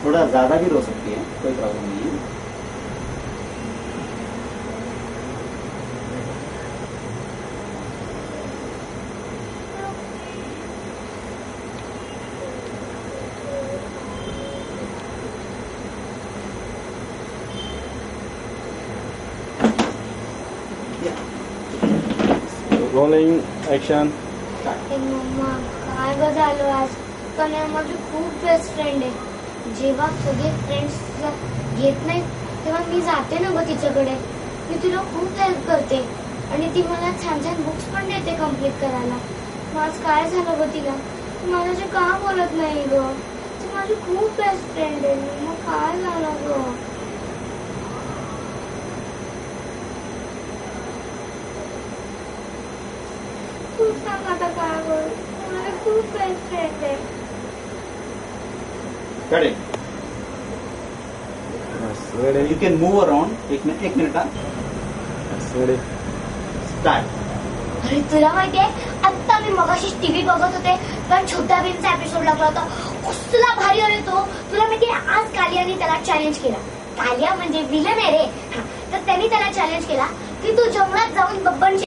थोड़ा ज्यादा भी रो सकती है, कोई प्रॉब्लम नहीं है। Rolling action. मम्मा काय ग झालं आज? कन्या माझी खूप बेस्ट फ्रेंड आहे. जेव्हा सगळे फ्रेंड्स येत नाही तेव्हा मी जाते ना ग तिच्याकडे. मी तिला खूप हेल्प करते आणि ती मला छान छान बुक्स पण देते कम्प्लीट करायला. मग आज काय झालं ग तिला? ती माझ्याशी का बोलत नाही ग? ती माझी खूप बेस्ट फ्रेंड आहे. मग काय झालं ग? तू सांग आता काय बोल. मला खूप बेस्ट फ्रेंड आहे. Correct. You can move around. एक मिनिट हा. स्टार्ट. अरे तुला माहितीये आता मी मगाशीच टीव्ही बघत होते पण छोट्या भीमचा एपिसोड लागला होता. कसला भारी आहे तो. तुला माहितीये आज कालियाने त्याला चॅलेंज केला. कालिया म्हणजे विलन आहे रे. तर त्यांनी त्याला चॅलेंज केला की तू जंगलात जाऊन बब्बनची